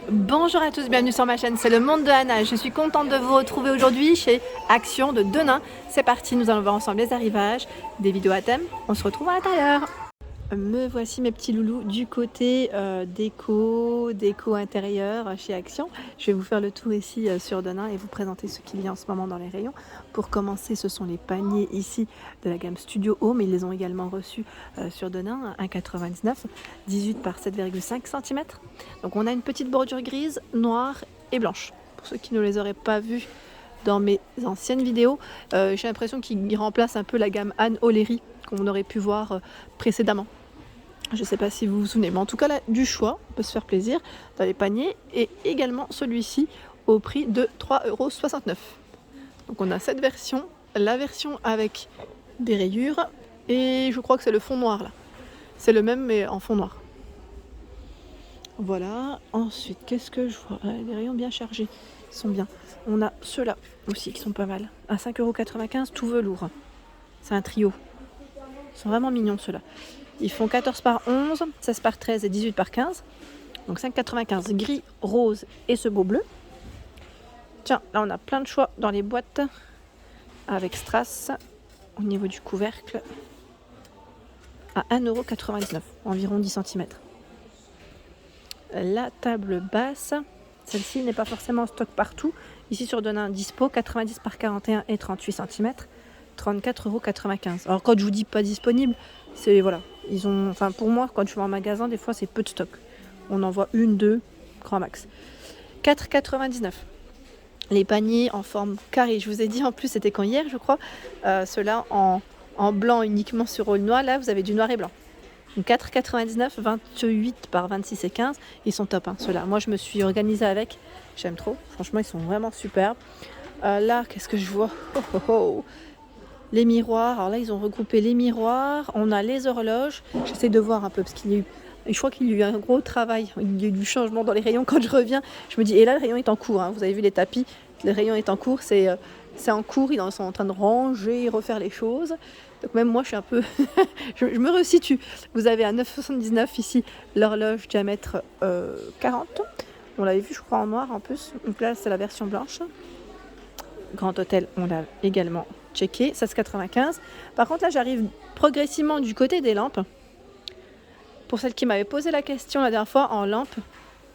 Bonjour à tous, bienvenue sur ma chaîne, c'est le monde de Anna. Je suis contente de vous retrouver aujourd'hui chez Action de Denain. C'est parti, nous allons voir ensemble les arrivages, des vidéos à thème. On se retrouve à l'intérieur. Me voici mes petits loulous du côté déco intérieur chez Action. Je vais vous faire le tour ici sur Denain et vous présenter ce qu'il y a en ce moment dans les rayons. Pour commencer, ce sont les paniers ici de la gamme Studio Home. Ils les ont également reçus sur Denain, 1,99 18 par 7,5 cm. Donc on a une petite bordure grise, noire et blanche. Pour ceux qui ne les auraient pas vus dans mes anciennes vidéos, j'ai l'impression qu'ils remplacent un peu la gamme Anne O'Leary qu'on aurait pu voir précédemment. Je ne sais pas si vous vous souvenez, mais en tout cas là, du choix, on peut se faire plaisir dans les paniers, et également celui-ci au prix de 3,69 €. Donc on a cette version, la version avec des rayures, et je crois que c'est le fond noir là. C'est le même mais en fond noir. Voilà, ensuite qu'est-ce que je vois? Les rayons bien chargés, ils sont bien. On a ceux-là aussi qui sont pas mal, à 5,95 € tout velours. C'est un trio. Ils sont vraiment mignons ceux-là. Ils font 14 par 11, 16 par 13 et 18 par 15. Donc 5,95 gris, rose et ce beau bleu. Tiens, là on a plein de choix dans les boîtes avec strass au niveau du couvercle à 1,99 €, environ 10 cm. La table basse, celle-ci n'est pas forcément en stock partout. Ici sur Denain, dispo, 90 par 41 et 38 cm, 34,95 €. Alors quand je vous dis pas disponible, c'est voilà. Ils ont, enfin pour moi, quand je vais en magasin, des fois c'est peu de stock. On en voit une, deux, grand max. 4,99 €. Les paniers en forme carré. Je vous ai dit en plus, c'était quand hier, je crois. Ceux-là en blanc uniquement sur rôle noir. Là, vous avez du noir et blanc. 4,99 €, 28 par 26 et 15. Ils sont top, hein, ceux-là. Moi, je me suis organisée avec. J'aime trop. Franchement, ils sont vraiment superbes. Là, qu'est-ce que je vois? Les miroirs. Alors là, ils ont regroupé les miroirs. On a les horloges. J'essaie de voir un peu parce qu'il y a eu. Je crois qu'il y a eu un gros travail. Il y a eu du changement dans les rayons. Quand je reviens, je me dis, et là, le rayon est en cours. Hein. Vous avez vu les tapis. Le rayon est en cours. C'est en cours. Ils sont en train de ranger, refaire les choses. Donc même moi, je suis un peu... je me resitue. Vous avez à 9,79 € ici l'horloge diamètre 40. On l'avait vu, je crois, en noir en plus. Donc là, c'est la version blanche. Grand Hôtel, on l'a également checké, 16,95 €. Par contre, là, j'arrive progressivement du côté des lampes. Pour celle qui m'avait posé la question la dernière fois en lampe,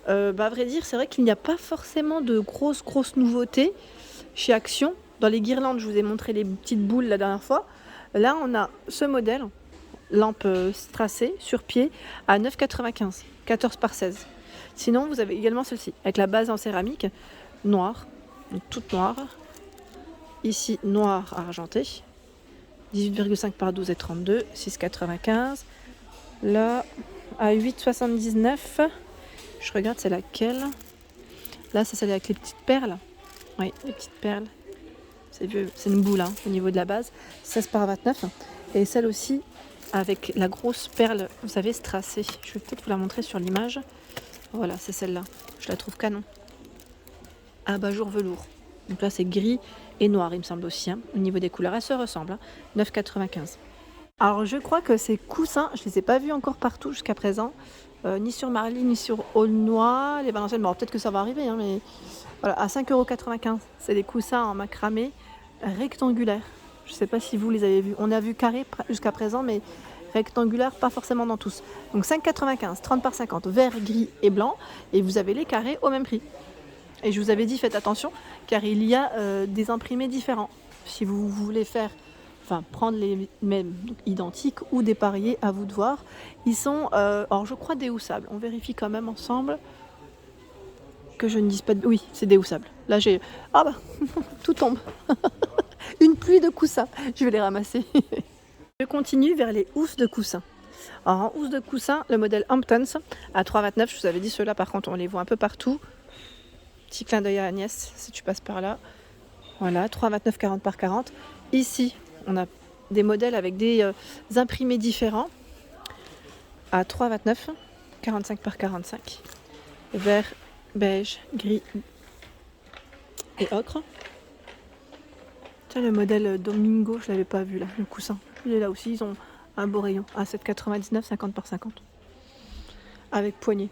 à vrai dire, c'est vrai qu'il n'y a pas forcément de grosses nouveautés chez Action. Dans les guirlandes, je vous ai montré les petites boules la dernière fois. Là, on a ce modèle, lampe strassée sur pied, à 9,95 €, 14 par 16. Sinon, vous avez également celle-ci, avec la base en céramique, noire, toute noire. Ici, noir argenté, 18,5 par 12 et 32, 6,95 €. Là, à 8,79 €, je regarde c'est laquelle. Là, c'est celle avec les petites perles. Oui, les petites perles. C'est une boule hein, au niveau de la base, 16 par 29. Et celle aussi avec la grosse perle, vous savez, strassée. Je vais peut-être vous la montrer sur l'image. Voilà, c'est celle-là. Je la trouve canon. Abat-jour velours. Donc là, c'est gris et noir, il me semble aussi. Hein. Au niveau des couleurs, elles se ressemblent. Hein. 9,95 €. Alors, je crois que ces coussins, je ne les ai pas vus encore partout jusqu'à présent. Ni sur Marly, ni sur Aulnois. Les Valenciennes, bon, peut-être que ça va arriver, hein, mais voilà, à 5,95 €. C'est des coussins en macramé rectangulaires. Je ne sais pas si vous les avez vus. On a vu carré jusqu'à présent, mais rectangulaire, pas forcément dans tous. Donc 5,95 €, 30 par 50, vert, gris et blanc. Et vous avez les carrés au même prix. Et je vous avais dit, faites attention, car il y a des imprimés différents. Si vous voulez faire, prendre les mêmes identiques ou dépareiller, à vous de voir. Ils sont, alors je crois déhoussables. On vérifie quand même ensemble que je ne dise pas de... Oui, c'est déhoussable. Là, j'ai... Ah bah, tout tombe. Une pluie de coussins. Je vais les ramasser. Je continue vers les housses de coussins. Alors, en housse de coussins, le modèle Hamptons à 3,29 €. Je vous avais dit, ceux-là, par contre, on les voit un peu partout. Petit clin d'œil à Agnès, si tu passes par là. Voilà, 3,29 €, 40 par 40. Ici, on a des modèles avec des imprimés différents. À 3,29 €, 45 par 45. Vert, beige, gris et ocre. Tiens, le modèle Domingo, je ne l'avais pas vu là, le coussin. Il est là aussi, ils ont un beau rayon. À 7,99 €, 50 par 50. Avec poignée.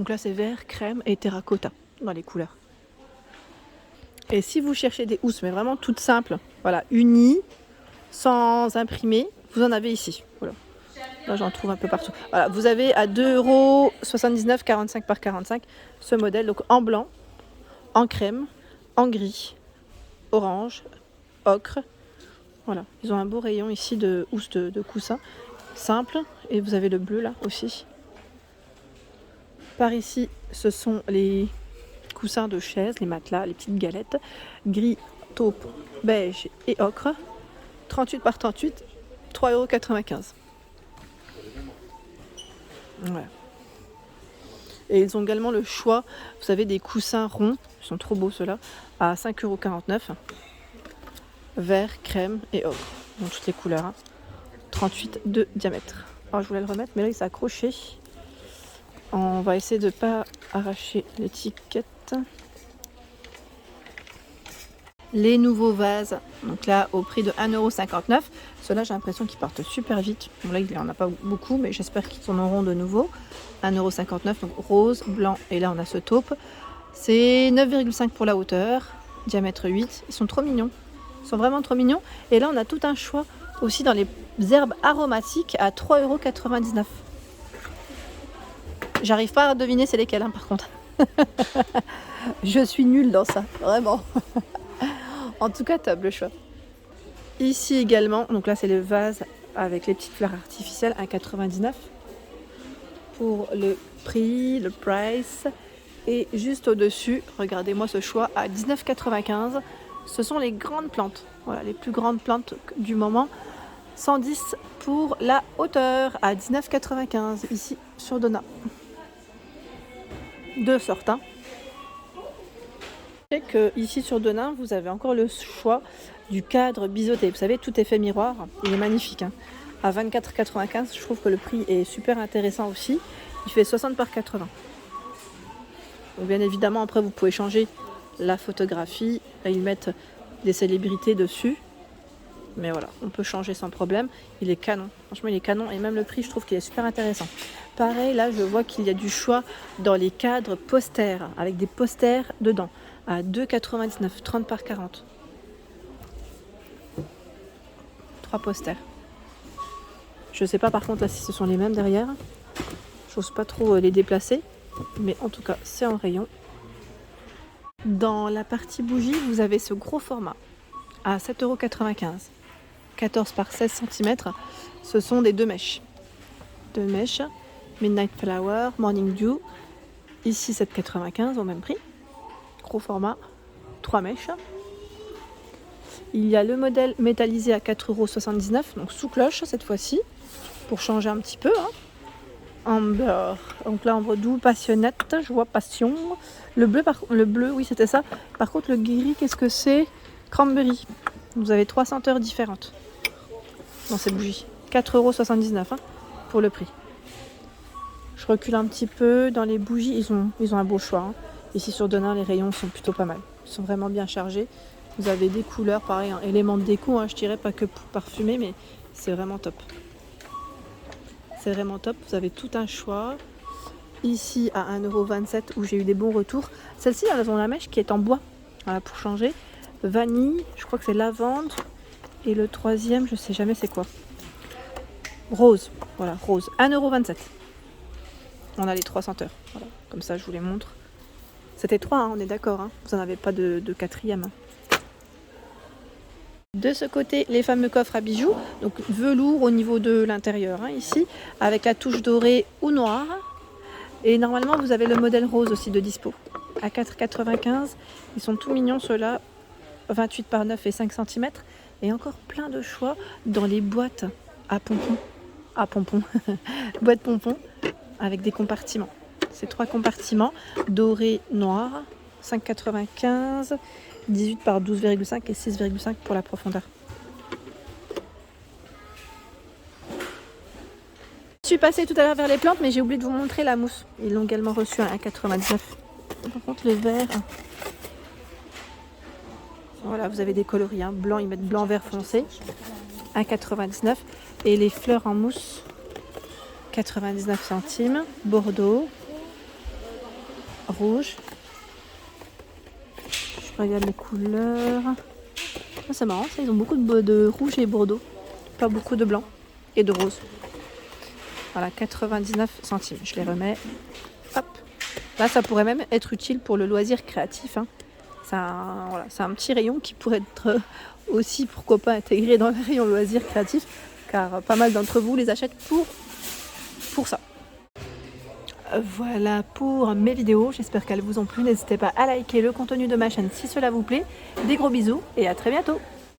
Donc là c'est vert, crème et terracotta dans les couleurs. Et si vous cherchez des housses, mais vraiment toutes simples, voilà, unies, sans imprimer, vous en avez ici. Voilà. Là j'en trouve un peu partout. Voilà, vous avez à 2,79 €, 45 par 45 ce modèle, donc en blanc, en crème, en gris, orange, ocre. Voilà, ils ont un beau rayon ici de housses de coussins simple, et vous avez le bleu là aussi. Par ici, ce sont les coussins de chaise, les matelas, les petites galettes, gris, taupe, beige et ocre, 38 par 38, 3,95 €. Voilà. Et ils ont également le choix, vous savez, des coussins ronds, ils sont trop beaux ceux-là, à 5,49 €. Vert, crème et ocre, dans toutes les couleurs, hein. 38 de diamètre. Alors je voulais le remettre, mais là il s'est accroché. On va essayer de ne pas arracher l'étiquette. Les nouveaux vases, donc là au prix de 1,59 €. Ceux-là j'ai l'impression qu'ils partent super vite. Bon, là il n'y en a pas beaucoup, mais j'espère qu'ils en auront de nouveau. 1,59 €, donc rose, blanc, et là on a ce taupe. C'est 9,5 pour la hauteur, diamètre 8. Ils sont trop mignons. Ils sont vraiment trop mignons. Et là on a tout un choix aussi dans les herbes aromatiques à 3,99 €. J'arrive pas à deviner c'est lesquels, hein, par contre. Je suis nulle dans ça, vraiment. En tout cas, top le choix. Ici également, donc là c'est le vase avec les petites fleurs artificielles à 1,99 € pour le prix, le price. Et juste au-dessus, regardez-moi ce choix à 19,95 €. Ce sont les grandes plantes, voilà, les plus grandes plantes du moment. 110 pour la hauteur à 19,95 € ici sur Donna. Deux sortes, hein. Je sais que ici sur Denain, vous avez encore le choix du cadre biseauté. Vous savez, tout est fait miroir. Il est magnifique, hein. À 24,95 €, je trouve que le prix est super intéressant aussi. Il fait 60 par 80. Donc bien évidemment, après vous pouvez changer la photographie. Là, ils mettent des célébrités dessus. Mais voilà, on peut changer sans problème. Il est canon. Franchement, il est canon. Et même le prix, je trouve qu'il est super intéressant. Pareil, là, je vois qu'il y a du choix dans les cadres posters, avec des posters dedans, à 2,99 €, 30 par 40. 3 posters. Je sais pas par contre là si ce sont les mêmes derrière. J'ose pas trop les déplacer. Mais en tout cas, c'est en rayon. Dans la partie bougie, vous avez ce gros format à 7,95 €. 14 par 16 cm. Ce sont des 2 mèches. 2 mèches. Midnight Flower, Morning Dew. Ici 7,95 € au même prix. Gros format. 3 mèches. Il y a le modèle métallisé à 4,79 €. Donc sous cloche cette fois-ci. Pour changer un petit peu, hein. Amber. Donc là, ambre doux, passionnette. Je vois passion. Le bleu, oui, c'était ça. Par contre, le gris, qu'est-ce que c'est? Cranberry. Vous avez 3 senteurs différentes dans ces bougies. 4,79 € hein, pour le prix. Je recule un petit peu. Dans les bougies, ils ont un beau choix, hein. Ici sur Denain, les rayons sont plutôt pas mal. Ils sont vraiment bien chargés. Vous avez des couleurs, pareil, un élément de déco, hein, je dirais pas que pour parfumer, mais c'est vraiment top. C'est vraiment top. Vous avez tout un choix. Ici à 1,27 € où j'ai eu des bons retours. Celle-ci, elles ont la mèche qui est en bois. Voilà, pour changer. Vanille, je crois que c'est lavande. Et le troisième, je sais jamais c'est quoi. Rose. Voilà, rose. 1,27 €. On a les 3 senteurs. Voilà, comme ça, je vous les montre. C'était 3, hein, on est d'accord. Hein. Vous n'en avez pas de quatrième. Hein. De ce côté, les fameux coffres à bijoux. Donc velours au niveau de l'intérieur, hein, ici. Avec la touche dorée ou noire. Et normalement, vous avez le modèle rose aussi de dispo. À 4,95 €. Ils sont tout mignons ceux-là. 28 par 9 et 5 cm. Et encore plein de choix dans les boîtes à pompons. À pompons. Boîte pompons avec des compartiments. C'est 3 compartiments. Doré, noir. 5,95 €. 18 par 12,5 et 6,5 pour la profondeur. Je suis passée tout à l'heure vers les plantes, mais j'ai oublié de vous montrer la mousse. Ils l'ont également reçu à 1,99 €. Par contre, le vert... Voilà, vous avez des coloris, hein. Blanc, ils mettent blanc, vert foncé. 1,99 €. Et les fleurs en mousse, 99 centimes. Bordeaux. rouge. Je regarde les couleurs. Oh, c'est marrant, ça, ils ont beaucoup de rouge et bordeaux. Pas beaucoup de blanc et de rose. Voilà, 99 centimes. Je les remets. Hop. Là, ça pourrait même être utile pour le loisir créatif. Hein. C'est un petit rayon qui pourrait être aussi, pourquoi pas, intégré dans le rayon loisir créatif. Car pas mal d'entre vous les achètent pour ça. Voilà pour mes vidéos. J'espère qu'elles vous ont plu. N'hésitez pas à liker le contenu de ma chaîne si cela vous plaît. Des gros bisous et à très bientôt.